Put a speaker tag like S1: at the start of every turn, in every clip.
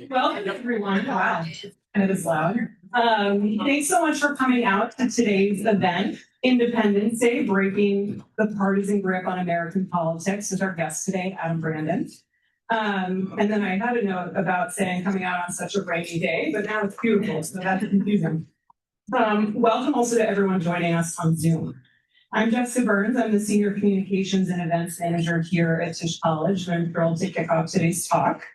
S1: Welcome everyone. Wow, it is loud. Thanks so much for coming out to today's event, Independence Day, Breaking the Partisan Grip on American Politics, with our guest today, Adam Brandon. And then I had a note about saying coming out on such a rainy day, but now it's beautiful, so that's confusing. Welcome also to everyone joining us on Zoom. I'm Jessica Burns. I'm the Senior Communications and Events Manager here at Tisch College, and I'm thrilled to kick off today's talk.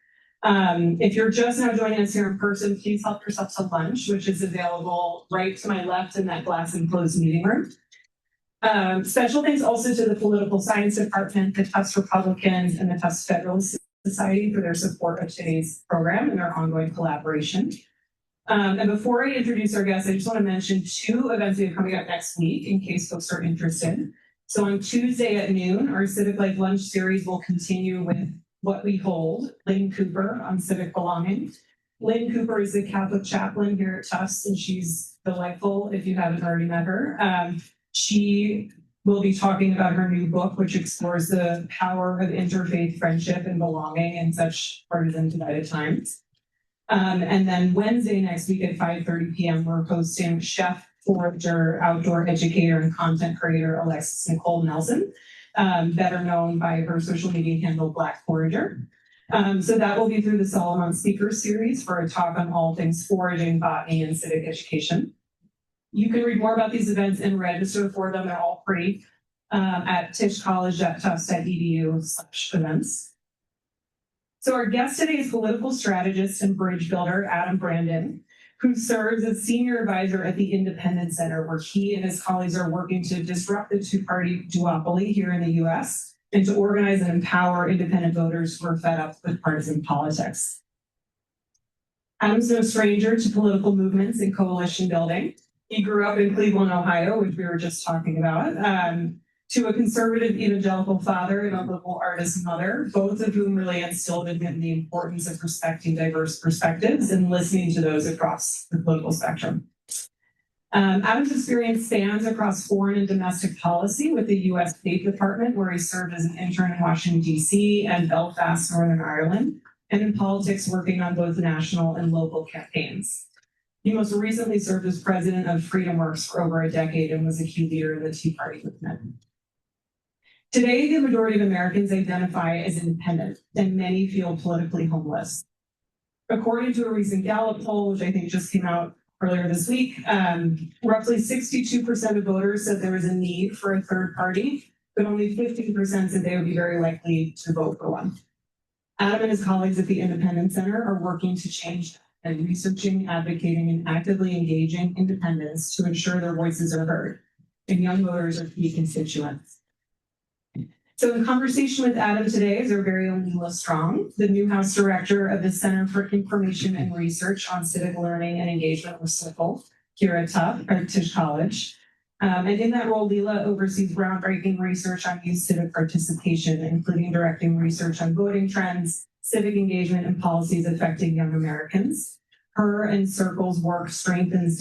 S1: If you're just now joining us here in person, please help yourself to lunch, which is available right to my left in that glass enclosed meeting room. Special thanks also to the Political Science Department, the Tufts Republicans, and the Tufts Federalist Society for their support of today's program and their ongoing collaboration. And before I introduce our guests, I just want to mention two events we have coming up next week in case folks are interested. So on Tuesday at noon, our Civic Life Lunch series will continue with What We Hold, Lynn Cooper on civic belonging. Lynn Cooper is the Catholic chaplain here at Tufts, and she's delightful if you haven't already met her. She will be talking about her new book, which explores the power of interfaith friendship and belonging in such partisan divided times. And then Wednesday next week at 5:30 p.m., we're hosting chef, forager, outdoor educator, and content creator Alexis Nicole Nelson, better known by her social media handle Black Forager. So that will be through the Solomon Speaker Series for a talk on all things foraging, botany, and civic education. You can read more about these events and register for them. They're all free at tischcollege.tufts.edu/events. So our guest today is political strategist and bridge builder, Adam Brandon, who serves as senior advisor at the Independence Center, where he and his colleagues are working to disrupt the two-party duopoly here in the US and to organize and empower independent voters who are fed up with partisan politics. Adam's no stranger to political movements and coalition building. He grew up in Cleveland, Ohio, which we were just talking about, to a conservative evangelical father and a liberal artist mother, both of whom really instilled in him the importance of respecting diverse perspectives and listening to those across the political spectrum. Adam's experience spans across foreign and domestic policy with the U.S. State Department, where he served as an intern in Washington, D.C. and Belfast, Northern Ireland, and in politics working on both national and local campaigns. He most recently served as president of Freedom Works for over a decade and was a key leader in the Tea Party movement. Today, the majority of Americans identify as independent, and many feel politically homeless. According to a recent Gallup poll, which I think just came out earlier this week, roughly 62% of voters said there was a need for a third party, but only 15% said they would be very likely to vote for one. Adam and his colleagues at the Independence Center are working to change that and researching, advocating, and actively engaging independents to ensure their voices are heard, and young voters are key constituents. So in conversation with Adam today is our very own Leela Strong, the Newhouse director of the Center for Information and Research on Civic Learning and Engagement, or CICL, here at Tisch College. And in that role, Leela oversees groundbreaking research on youth civic participation, including directing research on voting trends, civic engagement, and policies affecting young Americans. Her and CIRCL's work strengthens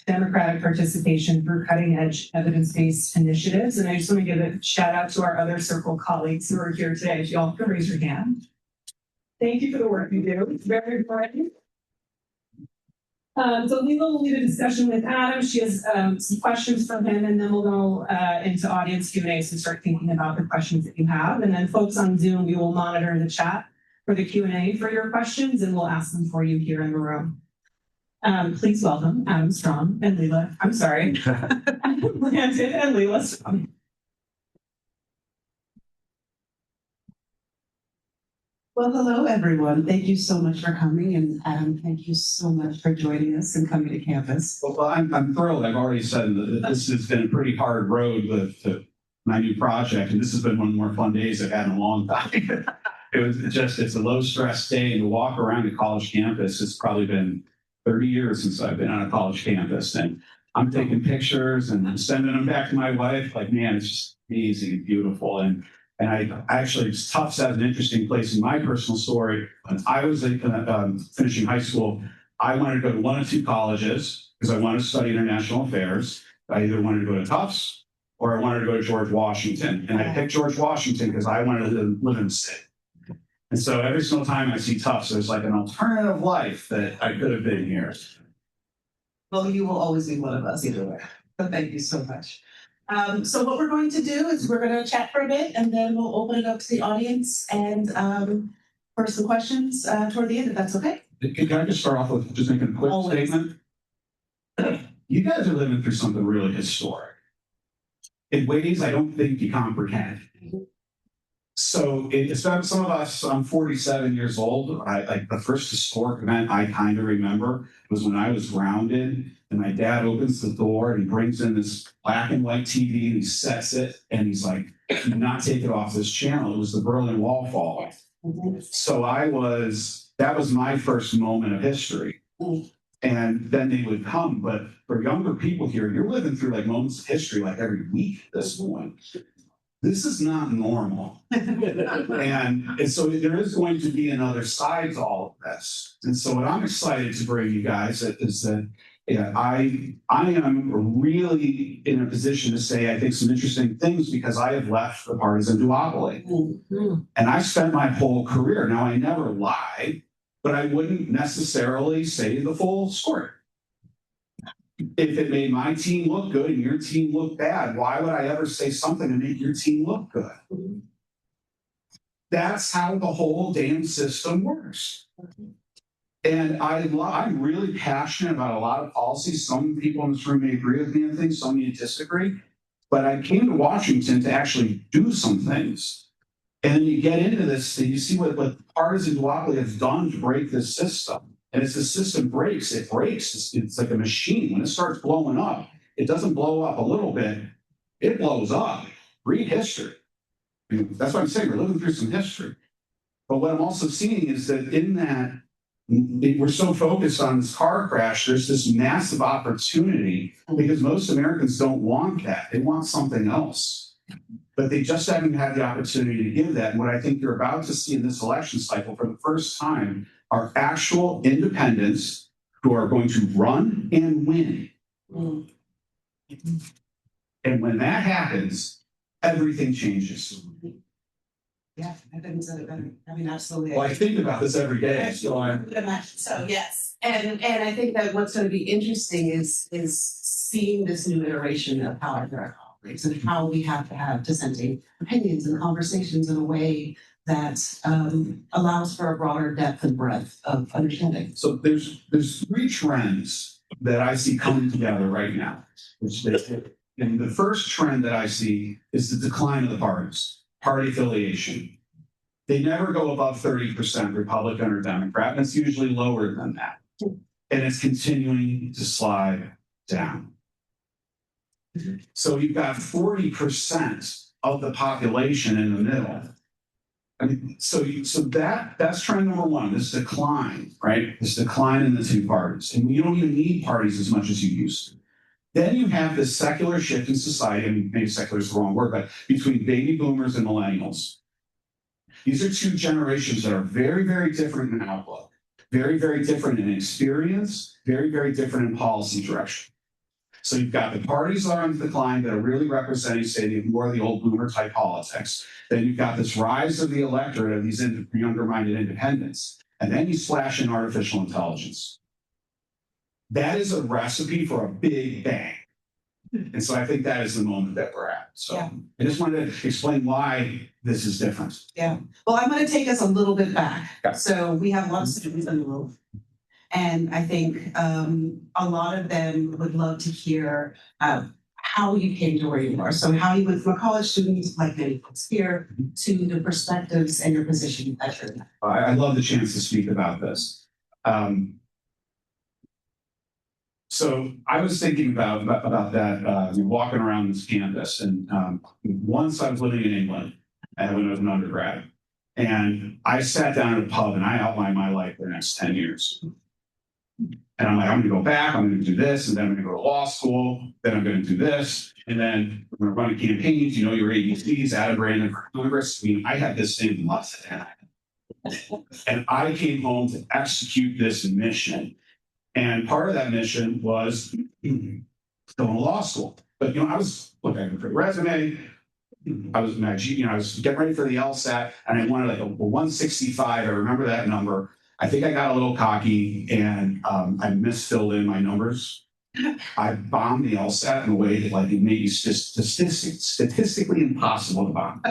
S1: democratic participation through cutting-edge evidence-based initiatives. And I just want to give a shout out to our other CIRCL colleagues who are here today. If you all can raise your hand. Thank you for the work you do. It's very important. So Leela will lead a discussion with Adam. She has some questions from him, and then we'll go into audience Q&A, so start thinking about the questions that you have. And then folks on Zoom, we will monitor the chat for the Q&A for your questions, and we'll ask them for you here in the room. Please welcome Adam Strong and Leela. I'm sorry, Adam Brandon and Leela Strong.
S2: Well, hello, everyone. Thank you so much for coming. And Adam, thank you so much for joining us and coming to campus.
S3: Well, I'm thrilled. I've already said that this has been a pretty hard road with my new project, and this has been one of the more fun days I've had in a long time. It's a low stress day, and to walk around a college campus, it's probably been 30 years since I've been on a college campus, and I'm taking pictures and sending them back to my wife. Like, man, it's just amazing and beautiful. And I actually, Tufts has an interesting place in my personal story. When I was finishing high school, I wanted to go to one of two colleges because I wanted to study international affairs. I either wanted to go to Tufts or I wanted to go to George Washington. And I picked George Washington because I wanted to live in the city. And so every single time I see Tufts, there's like an alternative life that I could have been here.
S2: Well, you will always be one of us either way. But thank you so much. So what we're going to do is we're going to chat for a bit and then we'll open it up to the audience and for some questions toward the end, if that's okay.
S3: Can I just start off with just making a quick statement? You guys are living through something really historic in ways I don't think you comprehend. So some of us, I'm 47 years old. Like the first historic event I kind of remember was when I was grounded and my dad opens the door and he brings in this black and white TV and he sets it and he's like, do not take it off this channel. It was the Berlin Wall falling. So that was my first moment of history. And then they would come. But for younger people here, you're living through like moments of history like every week at this point. This is not normal. and so there is going to be another side to all of this. And so what I'm excited to bring you guys is that I am really in a position to say, I think, some interesting things because I have left the partisan duopoly. And I spent my whole career. Now, I never lie, but I wouldn't necessarily say the full story. If it made my team look good and your team look bad, why would I ever say something to make your team look good? That's how the whole damn system works. And I'm really passionate about a lot of policies. Some people in this room may agree with me on things, some may disagree. But I came to Washington to actually do some things. And then you get into this, and you see what partisan duopoly has done to break this system. And as the system breaks, it breaks. It's like a machine. When it starts blowing up, it doesn't blow up a little bit. It blows up. Read history. I mean, that's what I'm saying. We're living through some history. But what I'm also seeing is that in that, we're so focused on this car crash, there's this massive opportunity because most Americans don't want that. They want something else. But they just haven't had the opportunity to give that. And what I think you're about to see in this election cycle for the first time are actual independents who are going to run and win. And when that happens, everything changes.
S2: Yeah, I couldn't say it better. I mean, absolutely.
S3: Well, I think about this every day.
S2: So yes. And I think that what's going to be interesting is seeing this new iteration of how America operates and how we have to have dissenting opinions and conversations in a way that allows for a broader depth and breadth of understanding.
S3: So there's three trends that I see coming together right now. And the first trend that I see is the decline of the parties, party affiliation. They never go above 30% Republican or Democrat, and it's usually lower than that. And it's continuing to slide down. So you've got 40% of the population in the middle. I mean, so that's trend number one, this decline, right? This decline in the two parties. And you don't even need parties as much as you used to. Then you have this secular shift in society, I mean, maybe secular is the wrong word, but between baby boomers and millennials. These are two generations that are very, very different in outlook, very, very different in experience, very, very different in policy direction. So you've got the parties that are on decline that are really representing, say, more of the old boomer type politics. Then you've got this rise of the electorate of these younger-minded independents. And then you splash in artificial intelligence. That is a recipe for a big bang. And so I think that is the moment that we're at. So yeah. I just wanted to explain why this is different.
S2: Yeah. Well, I'm going to take us a little bit back. Yeah. So we have a lot of students in the room. And I think a lot of them would love to hear how you came to where you are. So how you went from a college student, like many folks here, to the perspectives and your position that you're in.
S3: I love the chance to speak about this. So I was thinking about that, walking around this campus. And once I was living in England when I was an undergrad. And I sat down at a pub and I outlined my life for the next 10 years. And I'm like, I'm going to go back, I'm going to do this, and then I'm going to go to law school, then I'm going to do this, and then I'm going to run campaigns, your ABCs, Adam Brandon for Congress. I mean, I had this thing lots of time. And I came home to execute this mission. And part of that mission was going to law school. But, I was looking at a resume. I was I was getting ready for the LSAT, and I wanted like a 165. I remember that number. I think I got a little cocky, and I misfilled in my numbers. I bombed the LSAT in a way that it made it statistically impossible to bomb.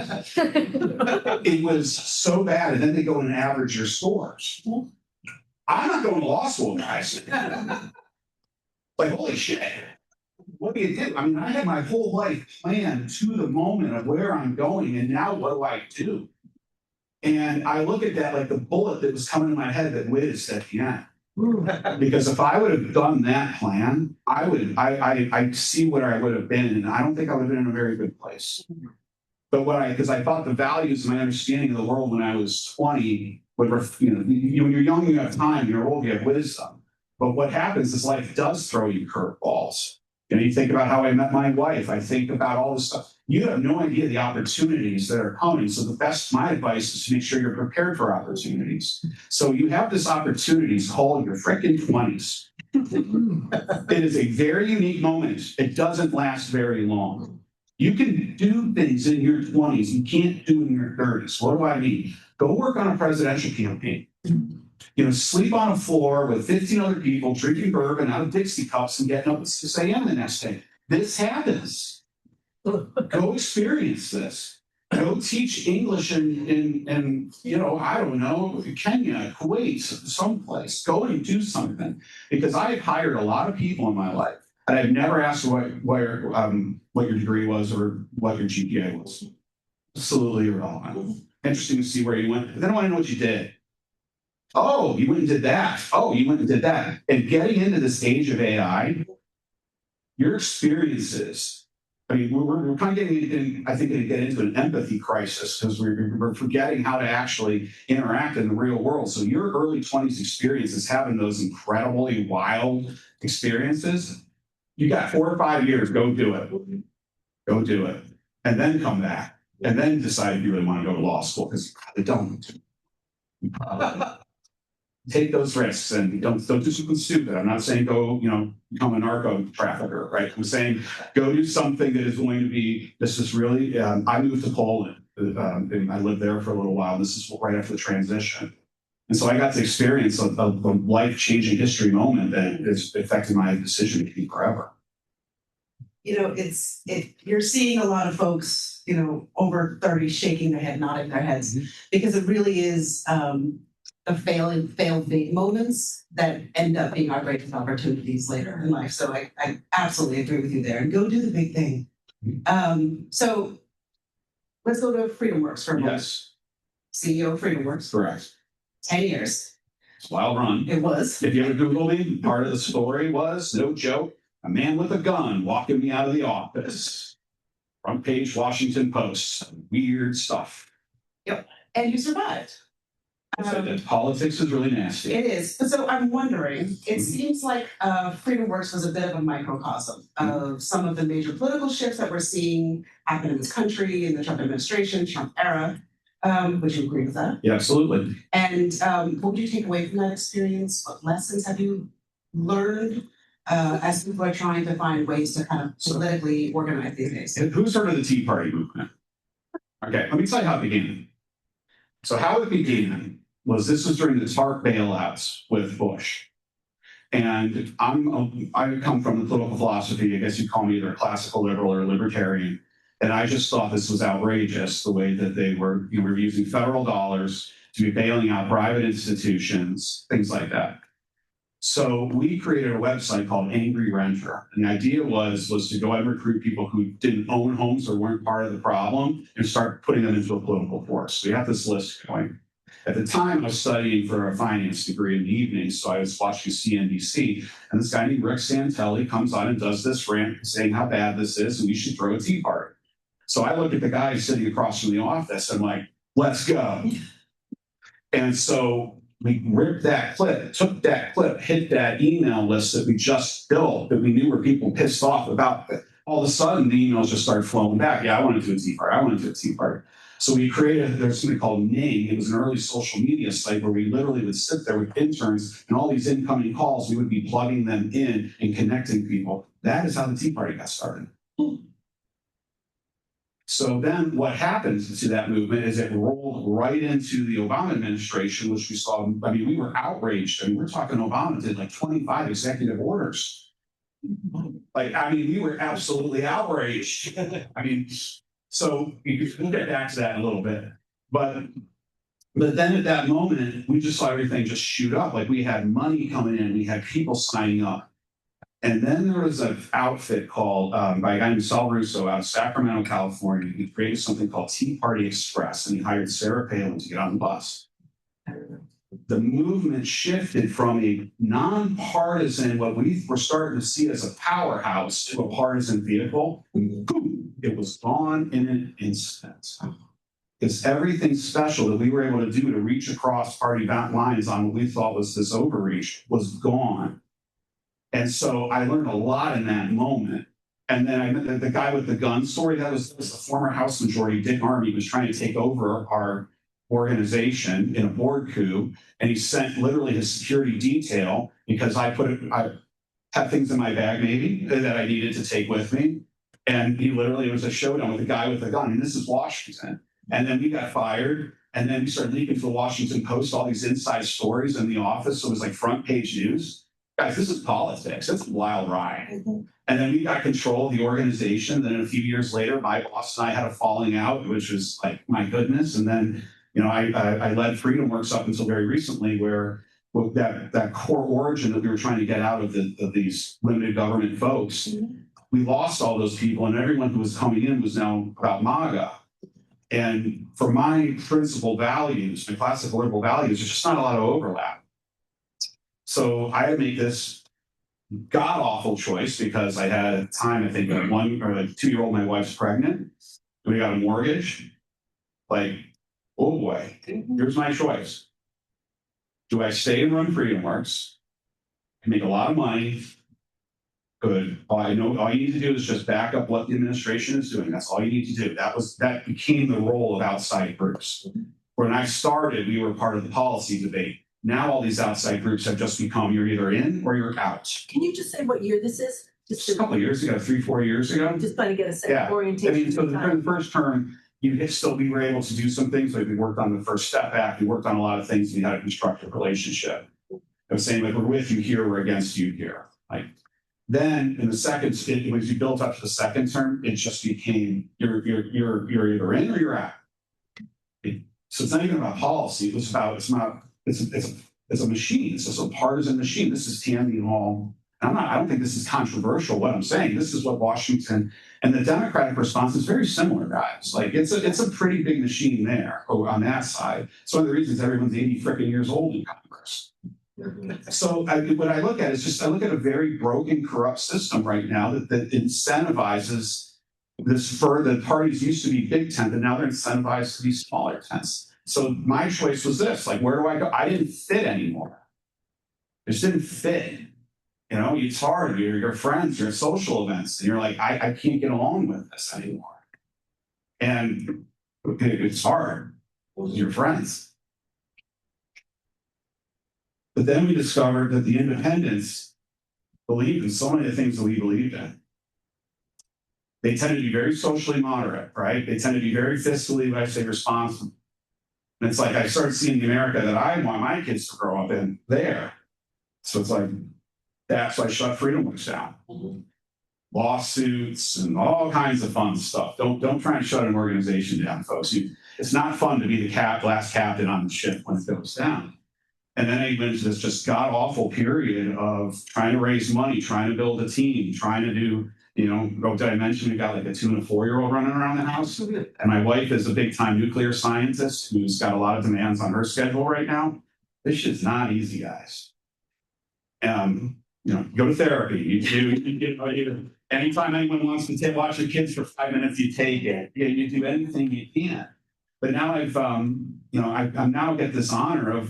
S3: It was so bad, and then they go and average your scores. I'm not going to law school, guys. Holy shit. What do you do? I mean, I had my whole life planned to the moment of where I'm going, and now what do I do? And I look at that like the bullet that was coming in my head that whizzed at the end. Because if I would have done that plan, I see where I would have been, and I don't think I would have been in a very good place. But because I thought the values and my understanding of the world when I was 20 would, when you're young, you have time, you're old, you have wisdom. But what happens is life does throw you curveballs. You think about how I met my wife. I think about all this stuff. You have no idea the opportunities that are coming. So my advice is to make sure you're prepared for opportunities. So you have this opportunity called your frickin' 20s. It is a very unique moment. It doesn't last very long. You can do things in your 20s you can't do in your 30s. What do I mean? Go work on a presidential campaign. Sleep on a floor with 15 other people, drinking bourbon out of Dixie cups and getting up at 6 a.m. the next day. This happens. Go experience this. Go teach English in I don't know, Kenya, Kuwait, someplace. Go and do something. Because I've hired a lot of people in my life, and I've never asked what your degree was or what your GPA was. Absolutely irrelevant. Interesting to see where you went. But then I want to know what you did. Oh, you went and did that. Oh, you went and did that. And getting into this age of AI, your experiences, we're kind of getting into an empathy crisis because we're forgetting how to actually interact in the real world. So your early 20s experiences, having those incredibly wild experiences, you got 4 or 5 years, go do it. Go do it. And then come back. And then decide if you really want to go to law school, because you probably don't. You probably take those risks and don't do something stupid. I'm not saying go, become a narco trafficker, right? I'm saying go do something that is going to be, this is really, I moved to Poland and I lived there for a little while. This is right after the transition. And so I got to experience a life-changing history moment that has affected my decision to keep forever.
S2: You're seeing a lot of folks, over 30 shaking their head, nodding their heads, because it really is, the failed big moments that end up being our greatest opportunities later in life. So I absolutely agree with you there. And go do the big thing. So let's go to FreedomWorks for a moment.
S3: Yes.
S2: CEO of FreedomWorks.
S3: Correct.
S2: 10 years.
S3: It's a wild run.
S2: It was.
S3: If you ever Google me, part of the story was, no joke, a man with a gun walking me out of the office. Front page Washington Post. Weird stuff.
S2: Yep. And you survived.
S3: Politics is really nasty.
S2: It is. So I'm wondering, it seems like FreedomWorks was a bit of a microcosm of some of the major political shifts that we're seeing happen in this country, in the Trump administration, Trump era. Would you agree with that?
S3: Yeah, absolutely.
S2: And what would you take away from that experience? What lessons have you learned as people are trying to find ways to kind of politically organize these days?
S3: Who's heard of the Tea Party movement? Okay, let me tell you how it began. So how it began was during the TARP bailouts with Bush. And I come from the political philosophy, I guess you'd call me either a classical liberal or libertarian. And I just thought this was outrageous, the way that they were using federal dollars to be bailing out private institutions, things like that. So we created a website called Angry Renter. And the idea was to go out and recruit people who didn't own homes or weren't part of the problem and start putting them into a political force. We have this list going. At the time, I was studying for a finance degree in the evening, so I was watching CNBC, and this guy named Rick Santelli comes on and does this rant saying how bad this is, and we should throw a tea party. So I look at the guy sitting across from the office, and I'm like, let's go. And so we ripped that clip, took that clip, hit that email list that we just built, that we knew were people pissed off about. All of a sudden, the emails just started flowing back. Yeah, I want to do a tea party. I want to do a tea party. So we created, there's something called Ning. It was an early social media site where we literally would sit there with interns and all these incoming calls, we would be plugging them in and connecting people. That is how the Tea Party got started. So then what happened to that movement is it rolled right into the Obama administration, which we saw, I mean, we were outraged. I mean, we're talking Obama did like 25 executive orders. Like, I mean, we were absolutely outraged. I mean, so we'll get back to that in a little bit. But then at that moment, we just saw everything just shoot up. Like we had money coming in, we had people signing up. And then there was an outfit called by a guy named Sal Russo out of Sacramento, California. He created something called Tea Party Express, and he hired Sarah Palin to get on the bus. The movement shifted from a nonpartisan, what we were starting to see as a powerhouse, to a partisan vehicle. Boom, it was gone in an instant. Because everything special that we were able to do to reach across party lines on what we thought was this overreach was gone. And so I learned a lot in that moment. And then I met the guy with the gun story. That was the former House Majority, Dick Armey, was trying to take over our organization in a board coup. And he sent literally his security detail because I had things in my bag maybe that I needed to take with me. And he literally, it was a showdown with a guy with a gun. And this is Washington. And then we got fired. And then we started leaking to the Washington Post all these inside stories in the office. So it was like front page news. Guys, this is politics. It's a wild ride. And then we got control of the organization. Then a few years later, my boss and I had a falling out, which was like, my goodness. And then, you know, I led Freedom Works up until very recently, where that core origin that we were trying to get out of these limited government folks, we lost all those people, and everyone who was coming in was now about MAGA. And for my principal values, my classical liberal values, there's just not a lot of overlap. So I had to make this god-awful choice because I had at the time, I think, a 1 or 2-year-old, my wife's pregnant. We got a mortgage. Like, oh boy, here's my choice. Do I stay and run Freedom Works and make a lot of money? Good. I know all you need to do is just back up what the administration is doing. That's all you need to do. That became the role of outside groups. When I started, we were part of the policy debate. Now all these outside groups have just become, you're either in or you're out.
S4: Can you just say what year this is?
S3: Just a couple of years ago, 3-4 years ago.
S4: Just trying to get a sense
S3: Yeah.
S4: of orientation.
S3: I mean, so the first term, we were able to do some things. Like we worked on the First Step Act. We worked on a lot of things. We had a constructive relationship. I was saying, like, we're with you here, we're against you here. Like, then in the second, as you built up to the second term, it just became you're either in or you're out. So it's not even about policy. It's a machine. It's just a partisan machine. This is Tammy Hall. I don't think this is controversial, what I'm saying. This is what Washington and the Democratic response is very similar, guys. Like it's a pretty big machine there on that side. It's one of the reasons everyone's 80 freaking years old in Congress. So what I look at is just, I look at a very broken, corrupt system right now that incentivizes this. For the parties used to be big tent, and now they're incentivized to be smaller tents. So my choice was this, like, where do I go? I didn't fit anymore. It just didn't fit. You know, it's hard. Your friends, your social events, and you're like, I can't get along with this anymore. And it's hard with your friends. But then we discovered that the independents believed in so many of the things that we believed in. They tended to be very socially moderate, right? They tended to be very fiscally, I say, responsible. And it's like I started seeing the America that I want my kids to grow up in there. So it's like, that's why I shut Freedom Works down. Lawsuits and all kinds of fun stuff. Don't try and shut an organization down, folks. It's not fun to be the last captain on the ship when it goes down. And then I went into this just god-awful period of trying to raise money, trying to build a team, trying to do, did I mention we got like a 2 and a 4-year-old running around the house? And my wife is a big-time nuclear scientist who's got a lot of demands on her schedule right now. This shit's not easy, guys. Go to therapy. Anytime anyone wants to watch the kids for 5 minutes, you take it. You do anything you can. But now I'm now get this honor of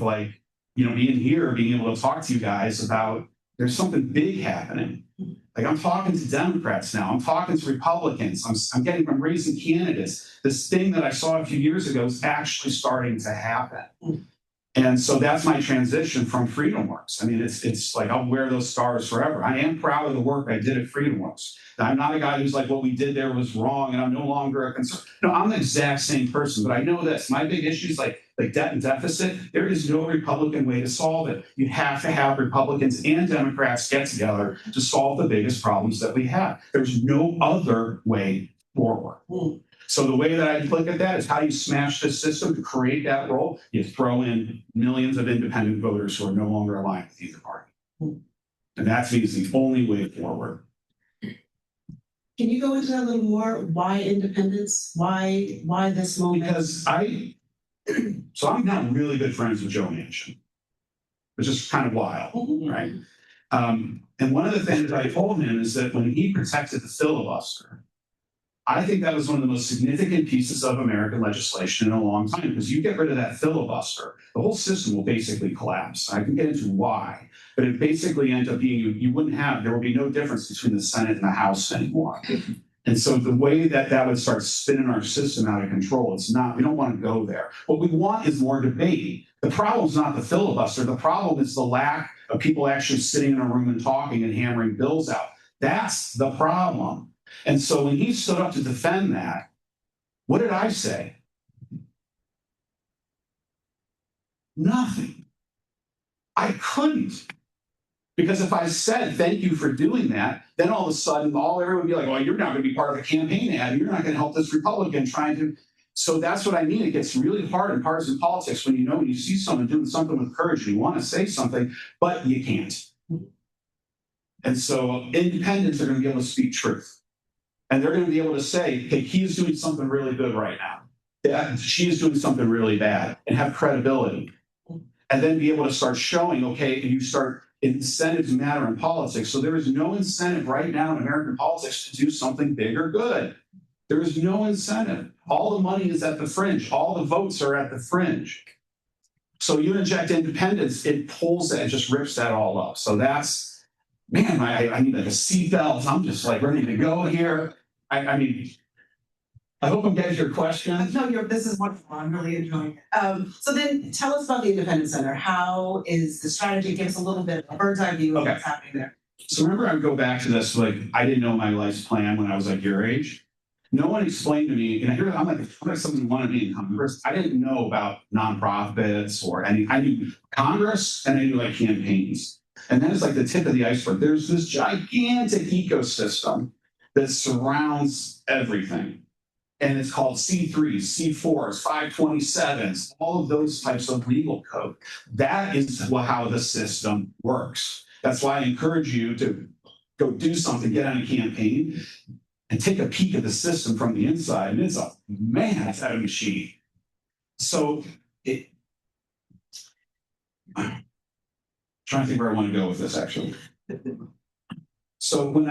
S3: being here, being able to talk to you guys about there's something big happening. Like I'm talking to Democrats now, I'm talking to Republicans, I'm raising candidates. This thing that I saw a few years ago is actually starting to happen. And so that's my transition from FreedomWorks. I mean, it's like I'll wear those stars forever. I am proud of the work I did at FreedomWorks. I'm not a guy who's like, what we did there was wrong and I'm no longer a concern. No, I'm the exact same person, but I know this. My big issue is like debt and deficit. There is no Republican way to solve it. You have to have Republicans and Democrats get together to solve the biggest problems that we have. There's no other way forward. So the way that I look at that is how do you smash this system to create that role? You throw in millions of independent voters who are no longer aligned with either party. And that means the only way forward.
S2: Can you go into that a little more? Why independence? Why this moment?
S3: Because I'm not really good friends with Joe Manchin, which is kind of wild, right? And one of the things I told him is that when he protected the filibuster, I think that was one of the most significant pieces of American legislation in a long time, because you get rid of that filibuster, the whole system will basically collapse. I can get into why, but it basically ends up being, there will be no difference between the Senate and the House anymore. And so the way that would start spinning our system out of control, we don't want to go there. What we want is more debate. The problem is not the filibuster. The problem is the lack of people actually sitting in a room and talking and hammering bills out. That's the problem. And so when he stood up to defend that, what did I say? Nothing. I couldn't. Because if I said, thank you for doing that, then all of a sudden, everyone would be like, well, you're not going to be part of a campaign ad. You're not going to help this Republican trying to. So that's what I mean. It gets really hard in partisan politics when you see someone doing something with courage and you want to say something, but you can't. And so independents are going to be able to speak truth. And they're going to be able to say, hey, he is doing something really good right now. She is doing something really bad, and have credibility. And then be able to start showing, okay, and you start, incentives matter in politics. So there is no incentive right now in American politics to do something big or good. There is no incentive. All the money is at the fringe. All the votes are at the fringe. So you inject independence, it pulls that, it just rips that all up. So that's, man, I need like a seatbelt. I'm just like ready to go here. I mean, I hope I'm getting your question.
S2: No, this is wonderful. I'm really enjoying it. So then tell us about the Independence Center. How is the strategy? Give us a little bit of a bird's eye view of what's happening there.
S3: So remember, I would go back to this, like, I didn't know my life's plan when I was like your age. No one explained to me, and I'm like someone who wanted to be in Congress. I didn't know about nonprofits or any, I knew Congress and I knew like campaigns. And that is like the tip of the iceberg. There's this gigantic ecosystem that surrounds everything. And it's called C3s, C4s, 527s, all of those types of legal code. That is how the system works. That's why I encourage you to go do something, get on a campaign, and take a peek at the system from the inside. And it's it's a machine. So I'm trying to think where I want to go with this, actually. So when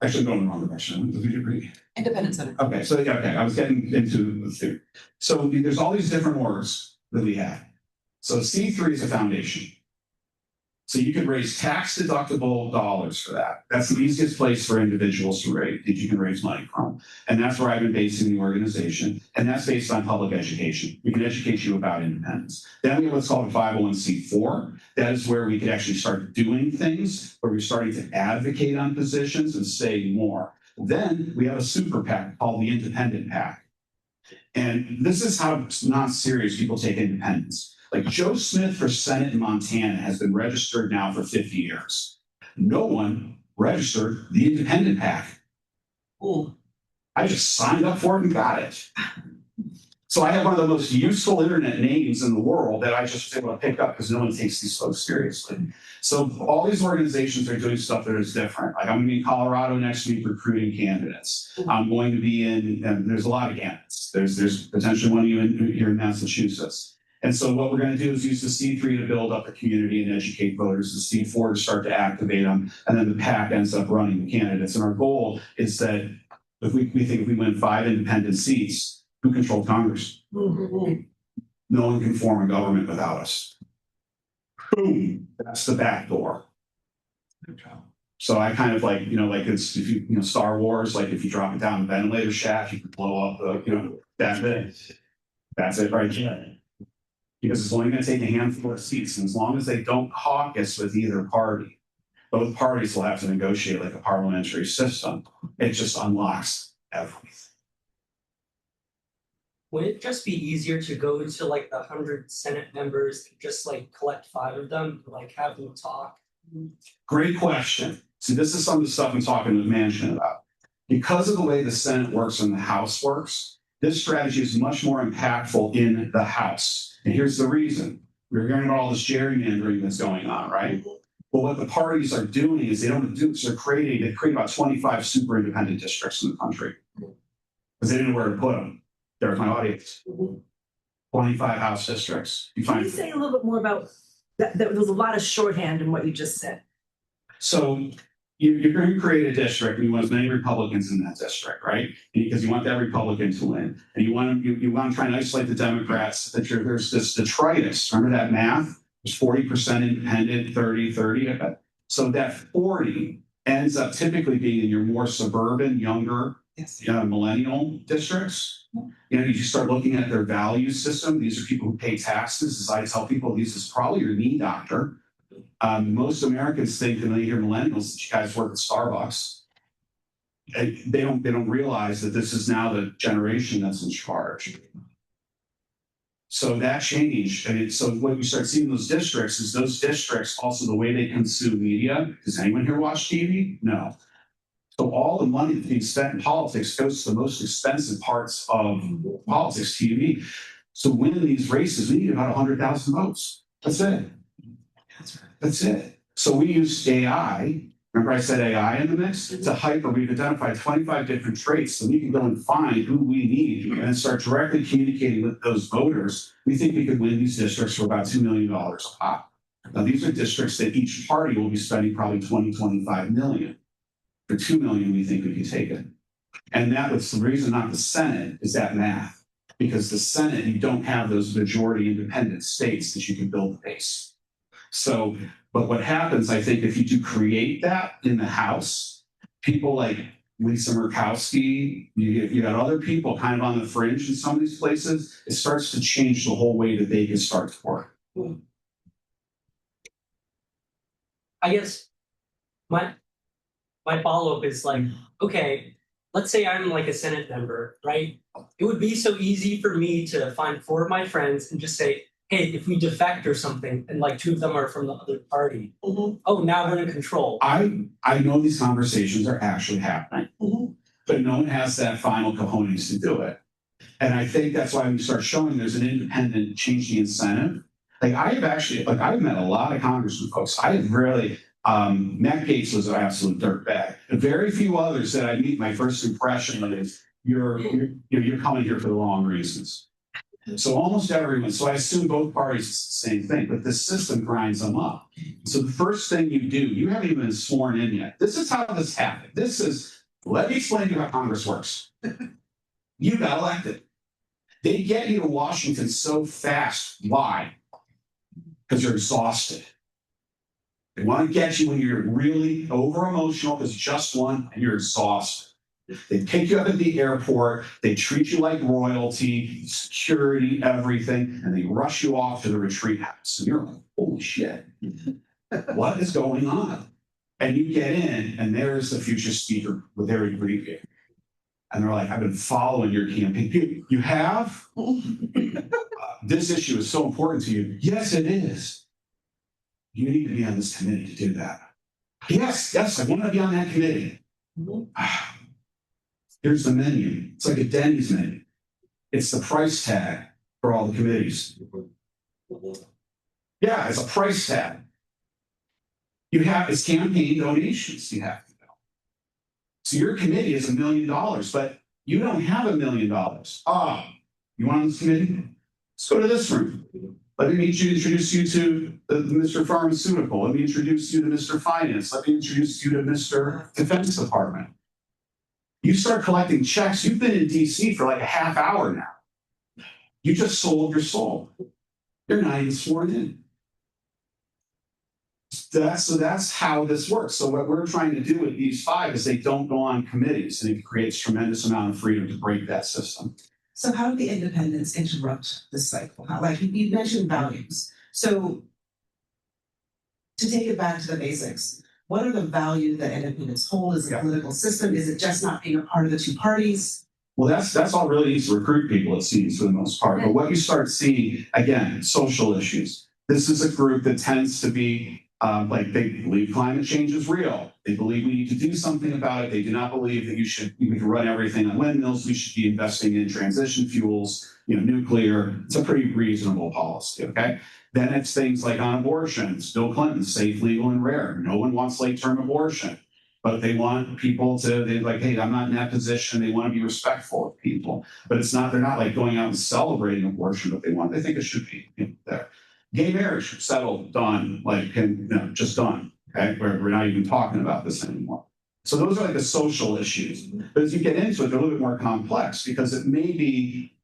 S3: actually going in the wrong direction. Did you agree?
S2: Independence Center.
S3: Okay, so I was getting into the theory. So there's all these different orgs that we have. So C3 is a foundation. So you can raise tax deductible dollars for that. That's the easiest place for individuals to raise, that you can raise money from. And that's where I've been basing the organization. And that's based on public education. We can educate you about independence. Then we have what's called a 501c4. That is where we could actually start doing things, where we're starting to advocate on positions and say more. Then we have a super PAC called the Independent PAC. And this is how not serious people take independence. Like Joe Smith for Senate in Montana has been registered now for 50 years. No one registered the Independent PAC.
S2: Ooh.
S3: I just signed up for it and got it. So I have one of the most useful internet names in the world that I just was able to pick up because no one takes these folks seriously. So all these organizations are doing stuff that is different. Like I'm going to be in Colorado next week recruiting candidates. I'm going to be and there's a lot of candidates. There's potentially one of you here in Massachusetts. And so what we're going to do is use the C3 to build up the community and educate voters, the C4 to start to activate them, and then the PAC ends up running the candidates. And our goal is that if we think if we win 5 independent seats, who controls Congress?
S2: Mm-hmm.
S3: No one can form a government without us. Boom, that's the back door. So I kind of like, like it's, if you, Star Wars, like if you drop it down the ventilator shaft, you can blow up the, that's it right there. Because it's only going to take a handful of seats, and as long as they don't caucus with either party, both parties will have to negotiate like a parliamentary system. It just unlocks everything.
S5: Would it just be easier to go to like the 100 Senate members, just like collect 5 of them, like have them talk?
S3: Great question. See, this is some of the stuff I'm talking to management about. Because of the way the Senate works and the House works, this strategy is much more impactful in the House. And here's the reason. We're hearing about all this gerrymandering that's going on, right? But what the parties are doing is they create about 25 super independent districts in the country. Because they didn't know where to put them. There's my audience. 25 House districts.
S4: Can you say a little bit more about that? There was a lot of shorthand in what you just said.
S3: So you're going to create a district, and you want as many Republicans in that district, right? Because you want that Republican to win, and you want to try and isolate the Democrats. There's this detritus. Remember that math? There's 40% independent, 30. So that 40 ends up typically being in your more suburban, younger, millennial districts. You start looking at their value system. These are people who pay taxes. As I tell people, this is probably your knee doctor. Most Americans think that when they hear millennials, that you guys work at Starbucks. They don't realize that this is now the generation that's in charge. So that changed. So what you start seeing in those districts is those districts, also the way they consume media. Does anyone here watch TV? No. So all the money that's being spent in politics goes to the most expensive parts of politics, TV. So win these races, we need about 100,000 votes. That's it. That's it. So we use AI. Remember I said AI in the mix? We've identified 25 different traits, so we can go and find who we need and then start directly communicating with those voters. We think we could win these districts for about $2 million a pop. Now these are districts that each party will be spending probably 25 million. For 2 million, we think we can take it. And that was the reason not the Senate is that math. Because the Senate, you don't have those majority independent states that you can build the base. So, but what happens, I think, if you do create that in the House, people like Lisa Murkowski, you got other people kind of on the fringe in some of these places, it starts to change the whole way that they can start to work.
S5: I guess my follow-up is like, okay, let's say I'm like a Senate member, right? It would be so easy for me to find 4 of my friends and just say, hey, if we defect or something, and like 2 of them are from the other party, oh, now we're in control.
S3: I know these conversations are actually happening, but no one has that final cojones to do it. And I think that's why we start showing there's an independent change the incentive. Like I've met a lot of congressman folks. I have really, Matt Gaetz was an absolute dirtbag. Very few others that I meet, my first impression is you're coming here for the wrong reasons. So almost everyone, so I assume both parties it's the same thing, but the system grinds them up. So the first thing you do, you haven't even been sworn in yet. This is how this happened. Let me explain to you how Congress works. You got elected. They get you to Washington so fast. Why? Because you're exhausted. They want to get you when you're really over emotional because you just won and you're exhausted. They pick you up at the airport, they treat you like royalty, security, everything, and they rush you off to the retreat house. And you're like, holy shit, what is going on? And you get in, and there's the future speaker with their briefing. And they're like, I've been following your campaign. You have? This issue is so important to you. Yes, it is. You need to be on this committee to do that. Yes, I want to be on that committee. Here's the menu. It's like a Denny's menu. It's the price tag for all the committees. Yeah, it's a price tag. It's campaign donations you have to go. So your committee is $1 million, but you don't have $1 million. You want on this committee? Let's go to this room. Let me introduce you to Mr. Pharmaceutical. Let me introduce you to Mr. Finance. Let me introduce you to Mr. Defense Department. You start collecting checks. You've been in DC for like a half hour now. You just sold your soul. You're not even sworn in. That's how this works. So what we're trying to do with these 5 is they don't go on committees, and it creates tremendous amount of freedom to break that system.
S2: So how do the independents interrupt this cycle? Like you mentioned values. So to take it back to the basics, what are the values that independents hold as a political system? Is it just not being a part of the 2 parties?
S3: Well, that's all really needs to recruit people, it seems, for the most part. But what you start seeing, again, social issues. This is a group that tends to be like they believe climate change is real. They believe we need to do something about it. They do not believe that you can run everything on windmills. We should be investing in transition fuels, nuclear. It's a pretty reasonable policy, okay? Then it's things like on abortions. Bill Clinton, safe, legal, and rare. No one wants late-term abortion. But they want people they're like, hey, I'm not in that position. They want to be respectful of people. But they're not like going out and celebrating abortion, but they think it should be there. Gay marriage, settled, done, just done. Okay, we're not even talking about this anymore. So those are like the social issues. But as you get into it, they're a little bit more complex because it may be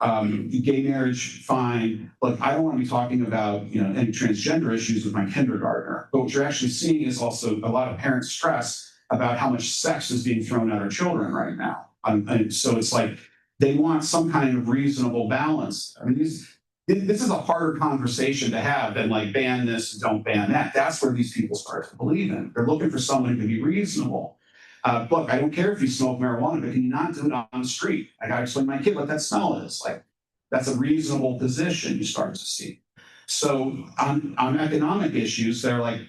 S3: gay marriage, fine. Look, I don't want to be talking about any transgender issues with my kindergartner. But what you're actually seeing is also a lot of parents stress about how much sex is being thrown at our children right now. And so it's like they want some kind of reasonable balance. I mean, this is a harder conversation to have than like ban this and don't ban that. That's where these people start to believe in. They're looking for someone who can be reasonable. Look, I don't care if you smoke marijuana, but can you not do it on the street? I got to explain to my kid what that smell is. Like, that's a reasonable position you start to see. So on economic issues, they're like,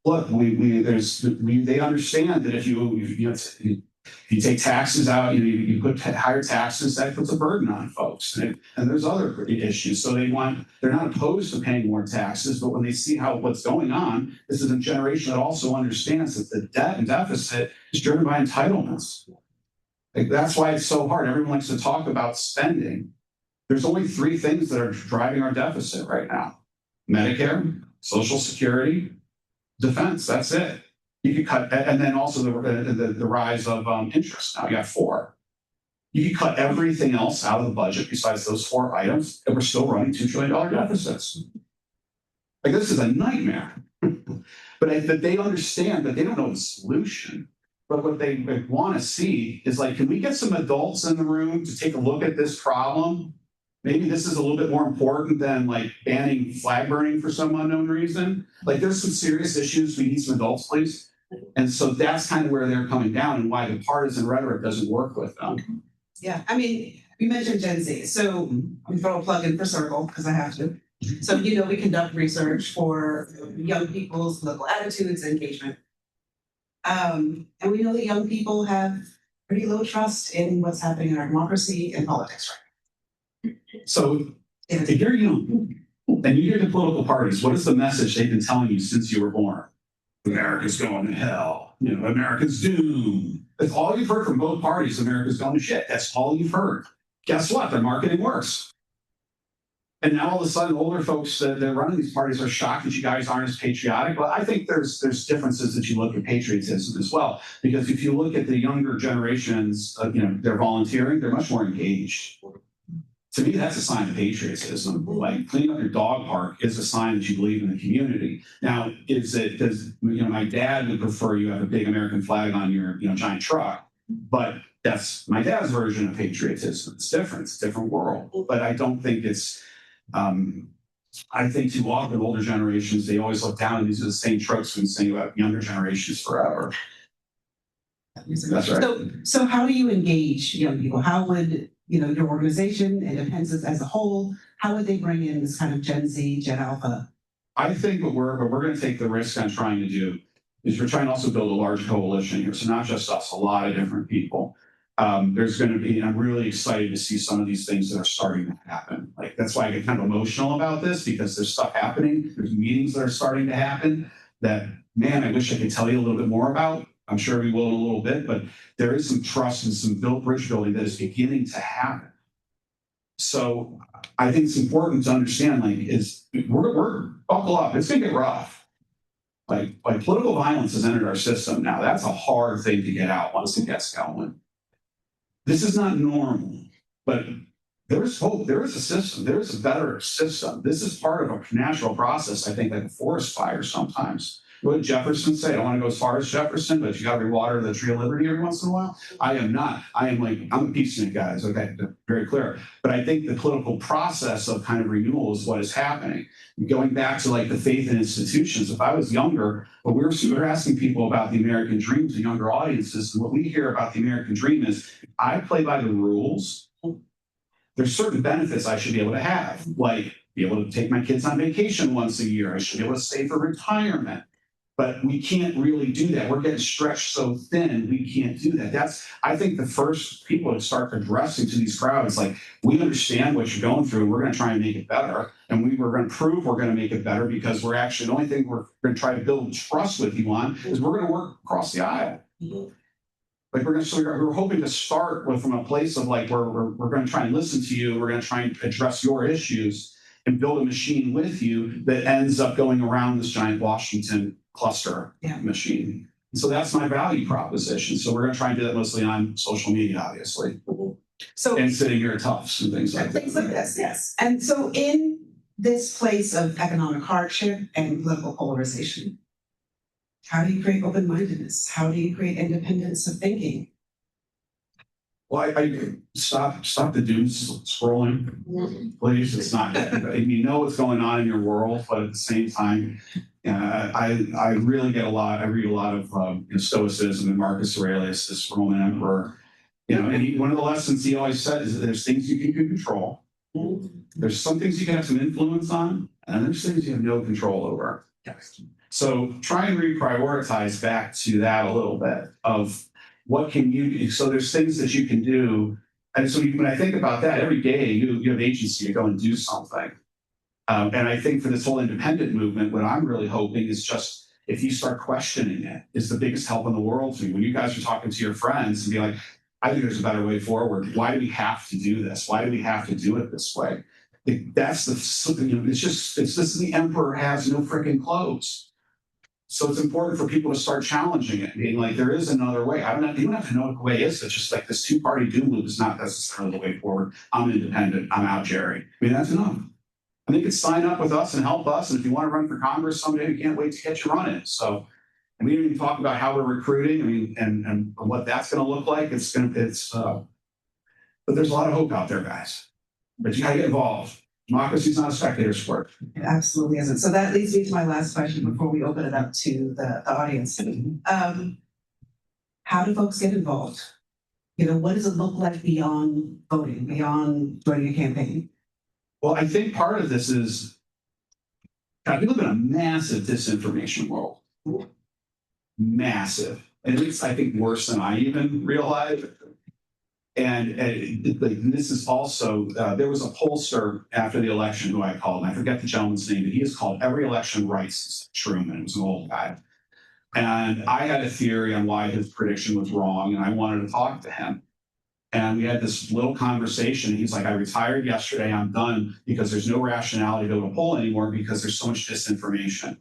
S3: look, they understand that if you take taxes out, you put higher taxes, that puts a burden on folks. And there's other issues. So they're not opposed to paying more taxes, but when they see what's going on, this is a generation that also understands that the debt and deficit is driven by entitlements. Like, that's why it's so hard. Everyone likes to talk about spending. There's only 3 things that are driving our deficit right now: Medicare, Social Security, defense. That's it. You could cut, and then also the rise of interest. Now you got 4. You could cut everything else out of the budget besides those 4 items, and we're still running $2 trillion deficits. Like, this is a nightmare. But they understand that they don't know the solution. But what they want to see is, like, can we get some adults in the room to take a look at this problem? Maybe this is a little bit more important than like banning flag burning for some unknown reason. Like, there's some serious issues. We need some adults, please. And so that's kind of where they're coming down and why the partisan rhetoric doesn't work with them.
S2: Yeah, I mean, you mentioned Gen Z. So I'm going to throw a plug in for Circle because I have to. So, we conduct research for young people's political attitudes and engagement. And we know that young people have pretty low trust in what's happening in our democracy and politics right now.
S3: So if you're young and you hear the political parties, what is the message they've been telling you since you were born? America's going to hell. America's doomed. That's all you've heard from both parties. America's going to shit. That's all you've heard. Guess what? Their marketing works. And now all of a sudden, older folks that are running these parties are shocked that you guys aren't as patriotic. Well, I think there's differences that you look at patriotism as well. Because if you look at the younger generations, they're volunteering, they're much more engaged. To me, that's a sign of patriotism. Like, cleaning up your dog park is a sign that you believe in the community. Now, does my dad would prefer you have a big American flag on your giant truck, but that's my dad's version of patriotism. It's different. It's a different world. But I don't think it's. I think too often older generations, they always look down, and these are the same tropes we sing about younger generations forever. That's right.
S2: So how do you engage young people? How would your organization and Independence as a whole, how would they bring in this kind of Gen Z, Gen Alpha?
S3: I think what we're going to take the risk on trying to do is we're trying to also build a large coalition here. So not just us, a lot of different people. There's going to be, and I'm really excited to see some of these things that are starting to happen. Like, that's why I get kind of emotional about this, because there's stuff happening. There's meetings that are starting to happen that, man, I wish I could tell you a little bit more about. I'm sure we will in a little bit, but there is some trust and some bridge building that is beginning to happen. So I think it's important to understand, we're buckle up. It's going to get rough. Like political violence has entered our system now. That's a hard thing to get out once it gets going. This is not normal, but there is hope. There is a system. There is a better system. This is part of a natural process, I think, like a forest fire sometimes. What did Jefferson say? I don't want to go as far as Jefferson, but you got to rewater the tree of liberty every once in a while. I am not. I'm a peacenik, guys. Okay, very clear. But I think the political process of kind of renewal is what is happening. Going back to like the faith in institutions. If I was younger, but we're asking people about the American dream to younger audiences, and what we hear about the American dream is, I play by the rules. There's certain benefits I should be able to have, like be able to take my kids on vacation once a year. I should be able to save for retirement. But we can't really do that. We're getting stretched so thin, we can't do that. That's, I think, the first people to start addressing to these crowds, like, we understand what you're going through, and we're going to try and make it better. And we're going to prove we're going to make it better, because we're actually, the only thing we're going to try to build trust with you on is we're going to work across the aisle. Like, we're hoping to start with from a place of like, we're going to try and listen to you, we're going to try and address your issues and build a machine with you that ends up going around this giant Washington cluster machine. And so that's my value proposition. So we're going to try and do that mostly on social media, obviously.
S2: So
S3: And sitting here at Tufts and things like that.
S2: things like this, yes. And so in this place of economic hardship and political polarization, how do you create open-mindedness? How do you create independence of thinking?
S3: Well, I stop the doom scrolling, please. It's not, you know what's going on in your world, but at the same time, I really get a lot. I read a lot of Stoicism and Marcus Aurelius, this Roman emperor. And one of the lessons he always said is that there's things you can control. There's some things you can have some influence on, and there's things you have no control over. So try and reprioritize back to that a little bit of what can you do. So there's things that you can do. And so when I think about that, every day you have agency to go and do something. And I think for this whole independent movement, what I'm really hoping is just, if you start questioning it, is the biggest help in the world to me. When you guys are talking to your friends and be like, I think there's a better way forward. Why do we have to do this? Why do we have to do it this way? That's it's just the emperor has no freaking clothes. So it's important for people to start challenging it, being like, there is another way. You don't have to know what the way is. It's just like this two-party doom loop is not necessarily the way forward. I'm independent. I'm out, Jerry. I mean, that's enough. And they could sign up with us and help us. And if you want to run for Congress someday, we can't wait to get you running. So, and we didn't even talk about how we're recruiting. I mean, and what that's going to look like. But there's a lot of hope out there, guys. But you got to get involved. Democracy is not a spectator sport.
S2: It absolutely isn't. So that leads me to my last question before we open it up to the audience. How do folks get involved? What does it look like beyond voting, beyond joining a campaign?
S3: Well, I think part of this is, God, we live in a massive disinformation world. Massive. And it's, I think, worse than I even realized. And this is also, there was a pollster after the election who I called, and I forget the gentleman's name, but he has called every election rights Truman. It was an old guy. And I had a theory on why his prediction was wrong, and I wanted to talk to him. And we had this little conversation. He's like, I retired yesterday, I'm done, because there's no rationality to go to poll anymore because there's so much disinformation.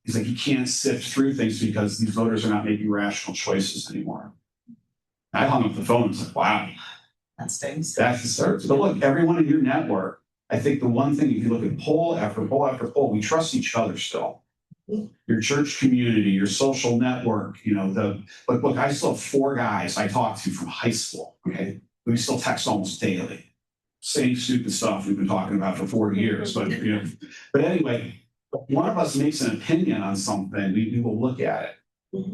S3: He's like, you can't sift through things because these voters are not making rational choices anymore. I hung up the phone and was like, wow.
S2: That stings.
S3: That's the start. But look, everyone in your network, I think the one thing, if you look at poll after poll after poll, we trust each other still. Your church community, your social network, look, I still have 4 guys I talked to from high school, okay? We still text almost daily. Same stupid stuff we've been talking about for 40 years, but anyway, if one of us makes an opinion on something, we will look at it.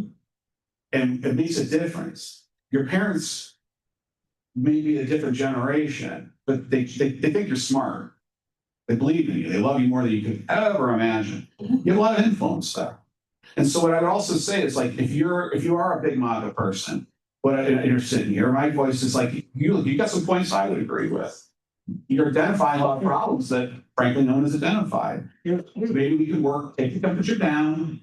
S3: And it makes a difference. Your parents may be a different generation, but they think you're smart. They believe in you. They love you more than you could ever imagine. You have a lot of influence there. And so what I would also say is, like, if you are a big MAGA person, and you're sitting here, my voice is like, you got some points I would agree with. You're identifying a lot of problems that, frankly, no one has identified. Maybe we could take the temperature down.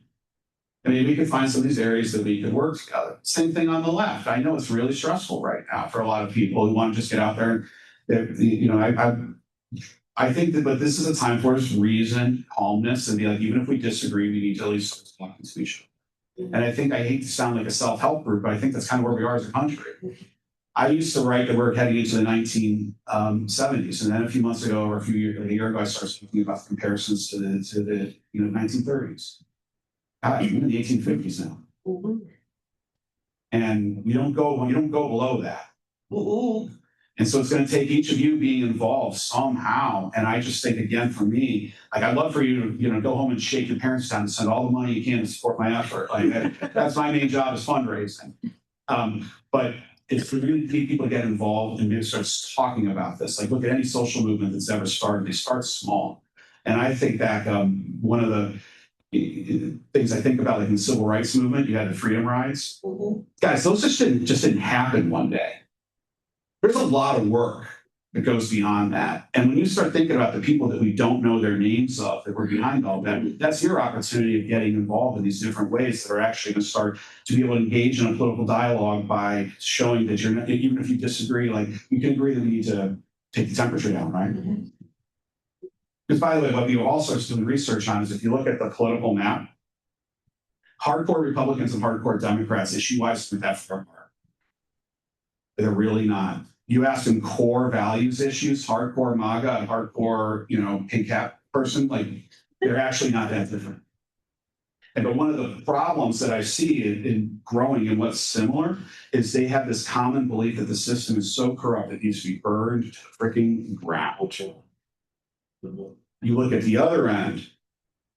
S3: And maybe we could find some of these areas that we could work together. Same thing on the left. I know it's really stressful right now for a lot of people who want to just get out there. I think that, but this is a time for us reason, calmness, and be like, even if we disagree, we need to at least talk to each other. And I think, I hate to sound like a self-help group, but I think that's kind of where we are as a country. I used to write that we're heading into the 1970s, and then a few months ago, or a year ago, I started thinking about the comparisons to the 1930s. God, even in the 1850s now. And you don't go below that. And so it's going to take each of you being involved somehow. And I just think, again, for me, like, I'd love for you to, go home and shake your parents down and send all the money you can to support my effort. Like, that's my main job, is fundraising. But it's for really people to get involved and maybe start talking about this. Like, look at any social movement that's ever started. They start small. And I think back, one of the things I think about, like in the civil rights movement, you had the freedom rides. Guys, those just didn't happen one day. There's a lot of work that goes beyond that. And when you start thinking about the people that we don't know their names of, that were behind all that, that's your opportunity of getting involved in these different ways that are actually going to start to be able to engage in a political dialogue by showing that you're not, even if you disagree, like, you can agree that we need to take the temperature down, right? Because, by the way, what we also are doing research on is, if you look at the political map, hardcore Republicans and hardcore Democrats issue-wise with that far apart. They're really not. You ask them core values issues, hardcore MAGA and hardcore, pink cap person, like, they're actually not that different. But one of the problems that I see in growing and what's similar is they have this common belief that the system is so corrupt it needs to be burned to the freaking ground. You look at the other end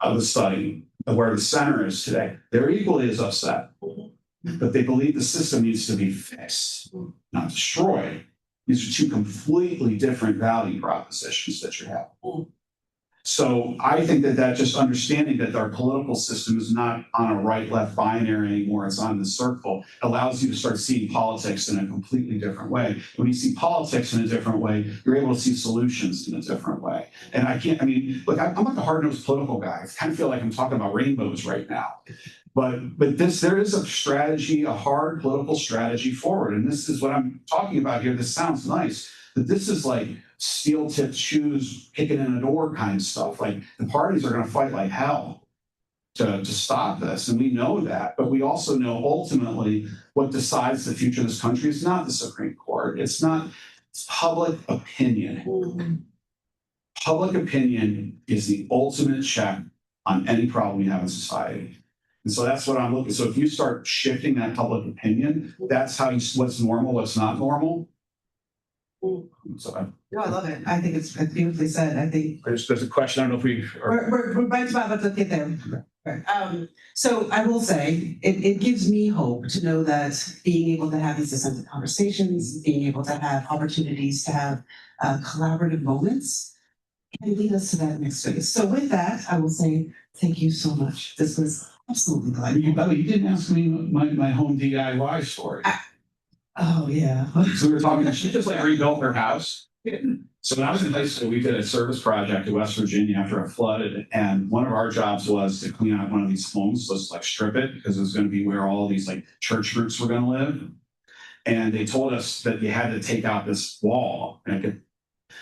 S3: of the study, of where the center is today, they're equally as upset. But they believe the system needs to be fixed, not destroyed. These are two completely different value propositions that you have. So I think that just understanding that our political system is not on a right-left binary anymore, it's on the circle, allows you to start seeing politics in a completely different way. When you see politics in a different way, you're able to see solutions in a different way. And look, I'm like a hard-nosed political guy. I kind of feel like I'm talking about rainbows right now. But there is a strategy, a hard political strategy forward. And this is what I'm talking about here. This sounds nice, but this is like steel-tipped shoes kicking in a door kind of stuff. Like, the parties are going to fight like hell to stop this. And we know that. But we also know ultimately what decides the future of this country is not the Supreme Court. It's public opinion. Public opinion is the ultimate check on any problem we have in society. And so that's what I'm looking. So if you start shifting that public opinion, that's how what's normal, what's not normal. So
S2: No, I love it. I think it's beautifully said. I think
S3: there's a question. I don't know if
S2: we're right about to get there. Right. So I will say it gives me hope to know that being able to have these dissenting conversations, being able to have opportunities to have collaborative moments, can lead us to that next phase. So with that, I will say thank you so much. This was absolutely delightful.
S3: By the way, you didn't ask me my home DIY story.
S2: Oh yeah.
S3: So we were talking. She just rebuilt her house. So when I was in high school, we did a service project in West Virginia after it flooded, and one of our jobs was to clean out one of these homes, let's strip it, because it was going to be where all these church groups were going to live. And they told us that you had to take out this wall.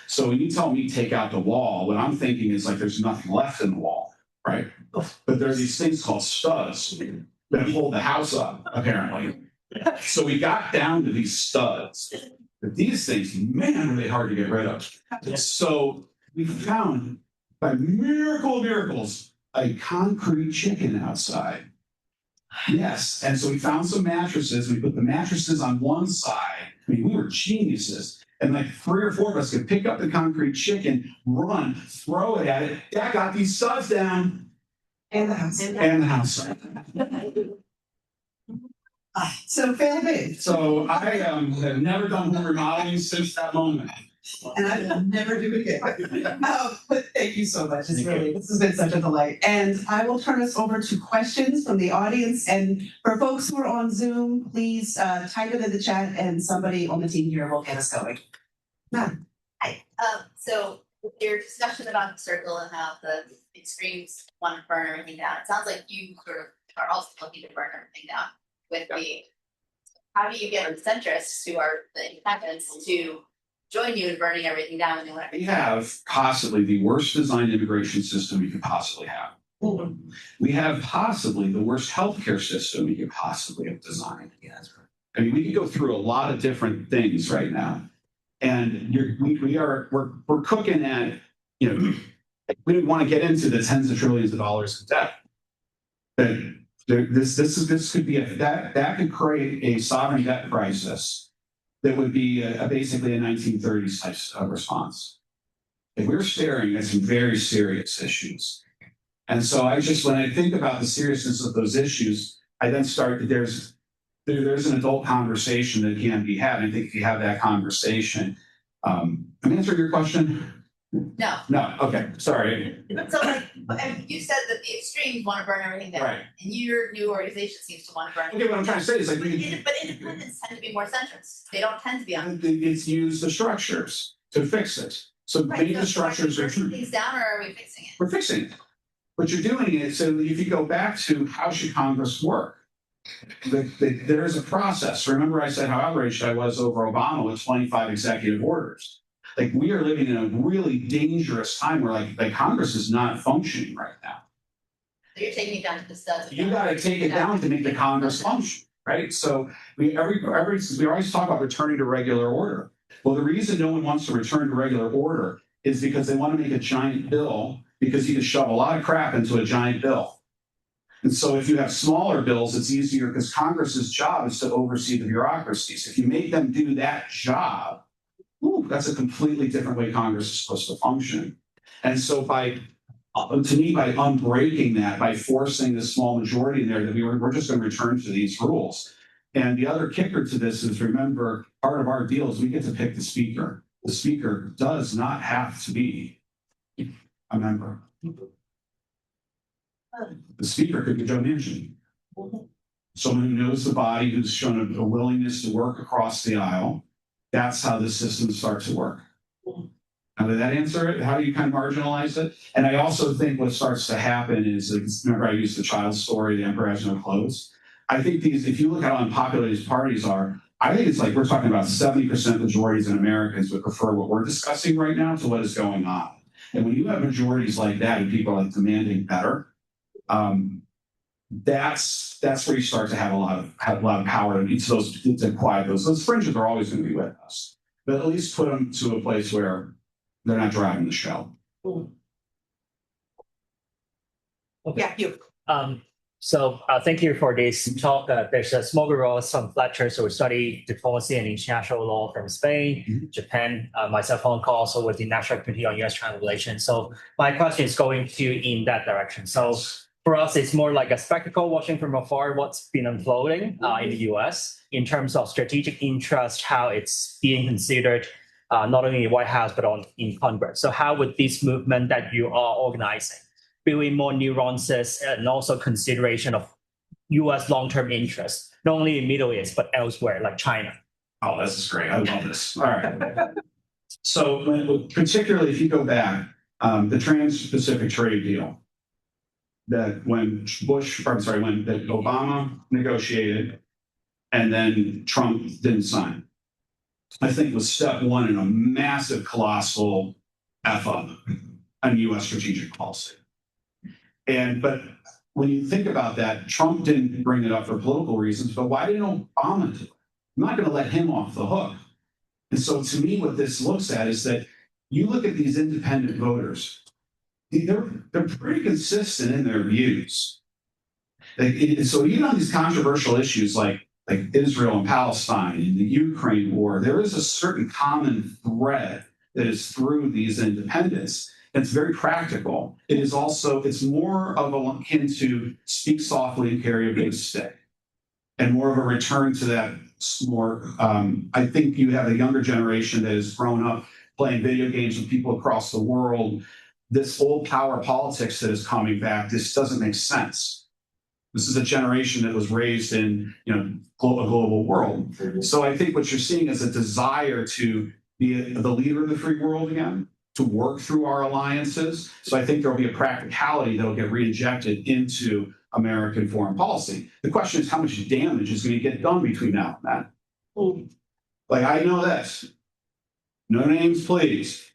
S3: So when you tell me take out the wall, what I'm thinking is there's nothing left in the wall, right? But there's these things called studs that hold the house up, apparently. So we got down to these studs. But these things, man, are they hard to get rid of. So we found, by miracle of miracles, a concrete chicken outside. Yes. And so we found some mattresses. We put the mattresses on one side. We were geniuses. And 3 or 4 of us could pick up the concrete chicken, run, throw it at it. Dad got these studs down.
S2: And the house.
S3: And the house.
S2: So fail big.
S3: So I have never done home remodeling since that moment.
S2: And I will never do it again. But thank you so much. This has been such a delight. And I will turn us over to questions from the audience. And for folks who are on Zoom, please type it in the chat and somebody on the team here will get us going. Ma'am.
S6: Hi. So with your discussion about the circle and how the extremes want to burn everything down, it sounds like you sort of are also looking to burn everything down with how do you get the centrists who are the independents to join you in burning everything down when they want everything?
S3: We have possibly the worst designed immigration system we could possibly have. We have possibly the worst healthcare system we could possibly have designed.
S2: Yeah, that's right.
S3: I mean, we could go through a lot of different things right now, and we're cooking at, we don't want to get into the tens of trillions of dollars of debt. that this could be that could create a sovereign debt crisis that would be basically a 1930s type of response. If we're staring at some very serious issues. And so when I think about the seriousness of those issues, I then start, there's an adult conversation that can be had. I think if you have that conversation, I'm answering your question.
S6: No.
S3: No, okay, sorry.
S6: So you said that the extremes want to burn everything down.
S3: Right.
S6: And your new organization seems to want to burn
S3: Okay, what I'm trying to say is like,
S6: But independents tend to be more centrist. They don't tend to be on.
S3: it's use the structures to fix it. So maybe the structures are
S6: burning things down, or are we fixing it?
S3: We're fixing it. But you're doing it, so if you go back to how should Congress work? There is a process. Remember I said how outraged I was over Obama with 25 executive orders. Like we are living in a really dangerous time where like Congress is not functioning right now.
S6: So you're taking it down to the studs.
S3: You got to take it down to make the Congress function, right? So we always talk about returning to regular order. Well, the reason no one wants to return to regular order is because they want to make a giant bill because you can shove a lot of crap into a giant bill. And so if you have smaller bills, it's easier because Congress's job is to oversee the bureaucracies. If you make them do that job, that's a completely different way Congress is supposed to function. And so by unbreaking that, by forcing this small majority in there, that we're just going to return to these rules. And the other kicker to this is, remember, part of our deal is we get to pick the speaker. The speaker does not have to be a member. The speaker could be Joe Manchin. Someone who knows the body, who's shown a willingness to work across the aisle. That's how the system starts to work. Now, did that answer it? How do you kind of marginalize it? And I also think what starts to happen is, remember I used the child story, the emperor has no clothes. I think if you look at how unpopular these parties are, I think it's like we're talking about 70% majorities in Americans would prefer what we're discussing right now to what is going on. And when you have majorities like that and people are like demanding better, that's where you start to have a lot of power to quiet those. Those fringes are always going to be with us, but at least put them to a place where they're not driving the show.
S4: Yeah, you.
S7: So thank you for this talk. There's a small group of some lecturers who study diplomacy and international law from Spain, Japan, myself, Hong Kong, also with the National Committee on U.S.-China Relations. So my question is going in that direction. So for us, it's more like a spectacle watching from afar what's been unfolding in the U.S. in terms of strategic interest, how it's being considered not only in the White House, but in Congress. So how would this movement that you are organizing build in more nuances and also consideration of U.S. long-term interests, not only in Middle East, but elsewhere, like China?
S3: Oh, this is great. I love this. All right. So particularly if you go back, the Trans-Pacific Trade Deal, that when Obama negotiated and then Trump didn't sign, I think was step one in a massive, colossal F-up on U.S. strategic policy. But when you think about that, Trump didn't bring it up for political reasons, but why didn't Obama do it? I'm not going to let him off the hook. And so to me, what this looks at is that you look at these independent voters, they're pretty consistent in their views. So even on these controversial issues like Israel and Palestine and the Ukraine war, there is a certain common thread that is through these independents. It's very practical. It's more of akin to speak softly and carry a big stick, and more of a return to that more. I think you have a younger generation that has grown up playing video games with people across the world. This old power politics that is coming back, this doesn't make sense. This is a generation that was raised in a global world. So I think what you're seeing is a desire to be the leader of the free world again, to work through our alliances. So I think there'll be a practicality that'll get re-injected into American foreign policy. The question is how much damage is going to get done between now and then. Like, I know this. No names, please.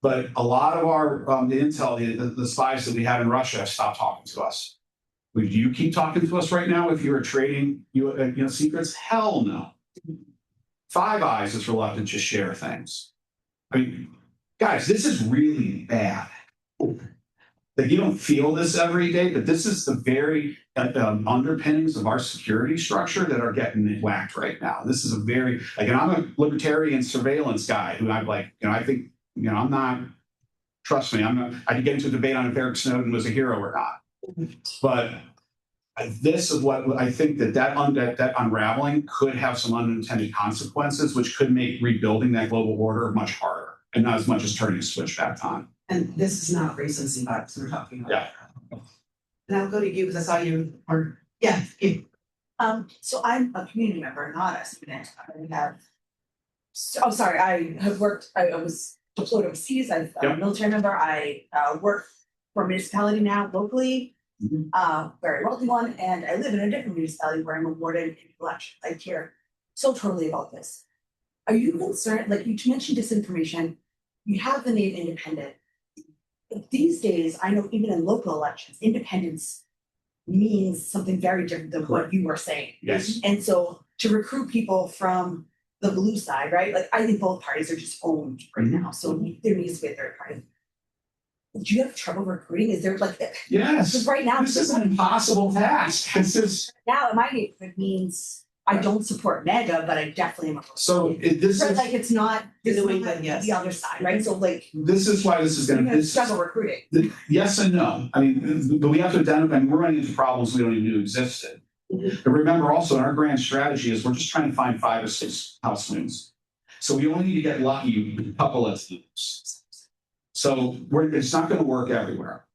S3: But a lot of our the intel, the spies that we have in Russia have stopped talking to us. Would you keep talking to us right now if you were trading secrets? Hell no. Five Eyes is reluctant to share things. I mean, guys, this is really bad. Like you don't feel this every day, but this is the very underpinnings of our security structure that are getting whacked right now. This is a very, like, and I'm a libertarian surveillance guy who I'm like, I think, I'm not, trust me, I could get into a debate on if Eric Snowden was a hero or not. But this is what I think that unraveling could have some unintended consequences, which could make rebuilding that global order much harder and not as much as turning a switch back on.
S2: And this is not recency bias we're talking about.
S3: Yeah.
S2: And I'll go to you because I saw you, or, yeah, you.
S8: So I'm a community member, not a student. I have. Oh, sorry, I have worked, I was deployed overseas, I'm a military member, I work for a municipality now locally. Very wealthy one, and I live in a different municipality where I'm awarded in election. I care so totally about this. Are you concerned, like you mentioned disinformation, you have the name independent. But these days, I know even in local elections, independence means something very different than what you were saying.
S3: Yes.
S8: And so to recruit people from the blue side, right? Like I think both parties are just owned right now. So there needs to be a third party. Do you have trouble recruiting? Is there like
S3: Yes.
S8: because right now
S3: This is an impossible task. This is
S8: now in my neighborhood means I don't support MAGA, but I definitely am.
S3: this
S8: But
S3: is
S8: like it's not
S2: The New
S8: it's
S2: England,
S8: not
S2: yes.
S8: the other side, right? So like
S3: this is why this is
S8: you're
S3: going
S8: gonna
S3: to
S8: struggle recruiting.
S3: Yes and no. I mean, but we have to identify. We're running into problems we don't even know existed. But remember, also, our grand strategy is we're just trying to find 5 or 6 house wins. So we only need to get lucky with a couple of things. So it's not going to work everywhere.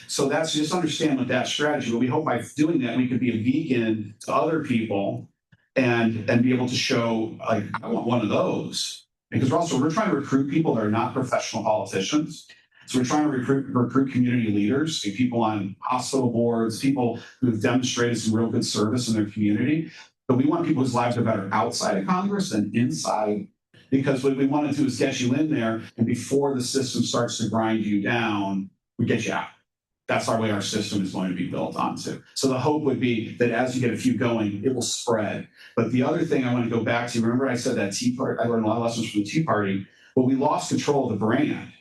S3: So that's just understand with that strategy. But we hope by doing that, we could be a beacon to other people and be able to show, like, I want one of those. Because we're trying to recruit people that are not professional politicians. So we're trying to recruit community leaders, people on hospital boards, people who have demonstrated some real good service in their community. But we want people whose lives are better outside of Congress than inside. Because what we want to do is get you in there, and before the system starts to grind you down, we get you out. That's our way our system is going to be built onto. So the hope would be that as you get a few going, it will spread. But the other thing I want to go back to, remember I said that Tea Party, I learned a lot of lessons from the Tea Party. Well, we lost control of the brand.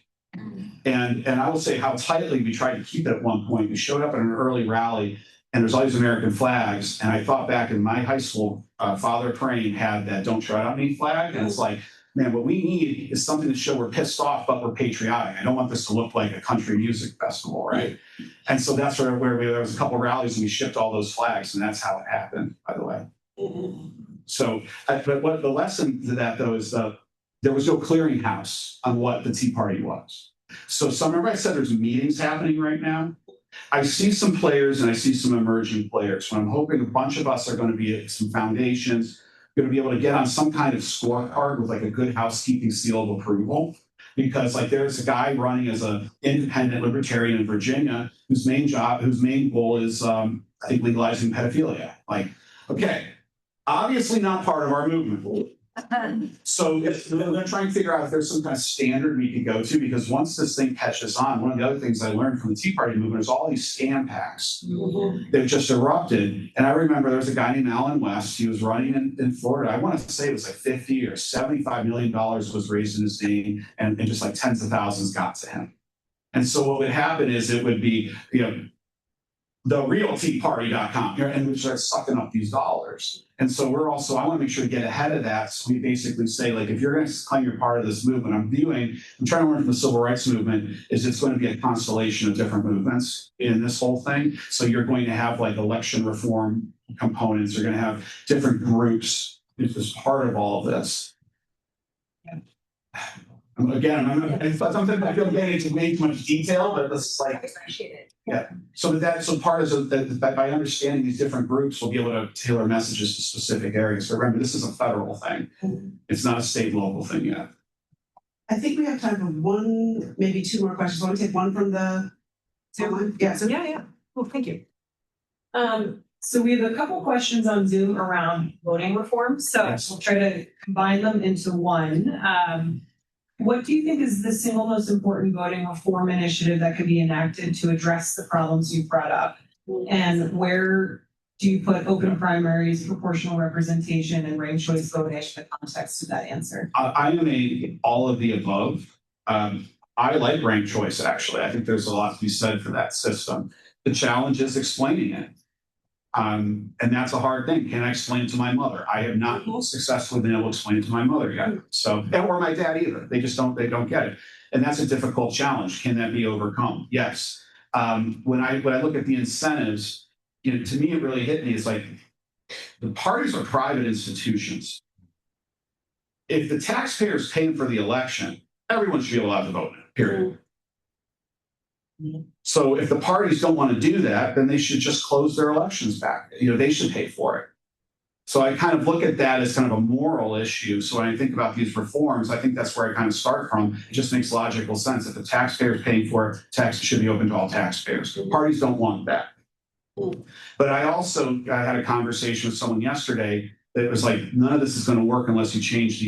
S3: And I will say how tightly we tried to keep it at one point. We showed up at an early rally, and there's all these American flags. And I thought back in my high school, Father Crane had that "Don't Tread on Me" flag. And it's like, man, what we need is something to show we're pissed off, but we're patriotic. I don't want this to look like a country music festival, right? And so that's where there was a couple rallies and we shipped all those flags, and that's how it happened, by the way. So, but what the lesson to that though is there was no clearinghouse on what the Tea Party was. So remember I said there's meetings happening right now? I see some players and I see some emerging players. So I'm hoping a bunch of us are going to be at some foundations, going to be able to get on some kind of scorecard with like a good housekeeping seal of approval. Because like there's a guy running as an independent libertarian in Virginia whose main goal is I think legalizing pedophilia. Like, okay, obviously not part of our movement. So they're trying to figure out if there's some kind of standard we could go to, because once this thing catches on, one of the other things I learned from the Tea Party movement is all these scam packs. They've just erupted. And I remember there was a guy named Alan West. He was running in Florida. I want to say it was like 50 or $75 million was raised in his name, and just like tens of thousands got to him. And so what would happen is it would be, therealteaparty.com, and we start sucking up these dollars. And so I want to make sure to get ahead of that. So we basically say, like, if you're going to claim you're part of this movement, I'm trying to learn from the civil rights movement, is it's going to be a constellation of different movements in this whole thing. So you're going to have like election reform components, you're going to have different groups as part of all of this. Again, I feel getting into way too much detail, but it's like,
S8: Appreciate it.
S3: yeah. So part of that by understanding these different groups, we'll be able to tailor messages to specific areas. But remember, this is a federal thing. It's not a state and local thing yet.
S2: I think we have time for one, maybe 2 more questions. Want to take one from the Zoom? Yeah. So
S1: Yeah. Well, thank you. So we have a couple questions on Zoom around voting reform. So
S3: Yes.
S1: we'll try to combine them into one. What do you think is the single most important voting reform initiative that could be enacted to address the problems you've brought up? And where do you put open primaries, proportional representation, and ranked choice voting in the context of that answer?
S3: I am all of the above. I like ranked choice, actually. I think there's a lot to be said for that system. The challenge is explaining it. And that's a hard thing. Can I explain it to my mother? I have not successfully been able to explain it to my mother yet. So, or my dad either. They don't get it. And that's a difficult challenge. Can that be overcome? Yes. When I look at the incentives, to me, it really hit me. It's like the parties are private institutions. If the taxpayers paying for the election, everyone should be allowed to vote, period. So if the parties don't want to do that, then they should just close their elections back. They should pay for it. So I kind of look at that as kind of a moral issue. So when I think about these reforms, I think that's where I kind of start from. It just makes logical sense. If the taxpayer is paying for it, taxes should be open to all taxpayers. The parties don't want that. But I had a conversation with someone yesterday that was like, none of this is going to work unless you change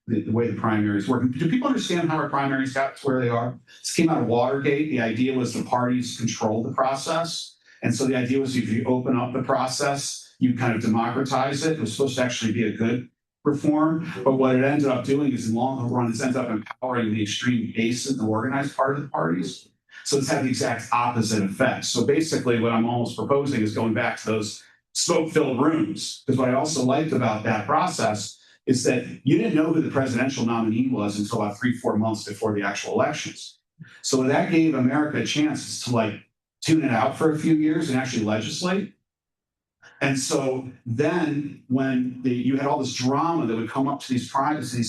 S3: the way the primaries work. Do people understand how our primaries got to where they are? This came out of Watergate. The idea was the parties control the process. And so the idea was if you open up the process, you kind of democratize it. It was supposed to actually be a good reform. But what it ended up doing is in the long run, it's ended up empowering the extreme base and the organized part of the parties. So it's had the exact opposite effect. So basically what I'm almost proposing is going back to those smoke-filled rooms. Because what I also liked about that process is that you didn't know who the presidential nominee was until about 3-4 months before the actual elections. So that gave America a chance to tune it out for a few years and actually legislate. And so then when you had all this drama that would come up to these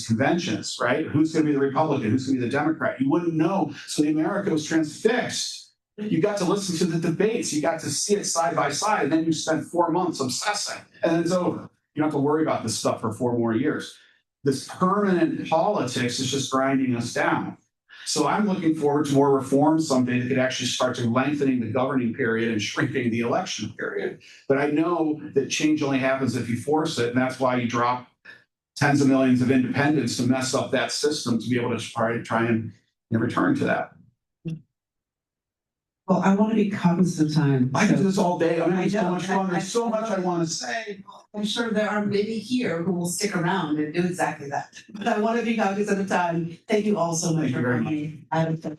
S3: conventions, right? Who's going to be the Republican? Who's going to be the Democrat? You wouldn't know. So the America was transfixed. You got to listen to the debates. You got to see it side by side. And then you spent 4 months obsessing. And then it's over. You don't have to worry about this stuff for 4 more years. This permanent politics is just grinding us down. So I'm looking forward to more reform someday that could actually start to lengthening the governing period and shrinking the election period. But I know that change only happens if you force it. And that's why you drop tens of millions of independents to mess up that system to be able to try and return to that.
S2: Well, I want to be cognizant of time.
S3: I could do this all day. I mean,
S2: I
S3: it's so
S2: know.
S3: much fun. There's so much I want to say.
S2: I'm sure there are many here who will stick around and do exactly that. But I want to be cognizant of time. Thank you all so much
S3: Thank you
S2: for
S3: very
S2: coming. I have a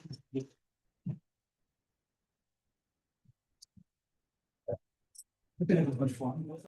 S3: It's been much fun.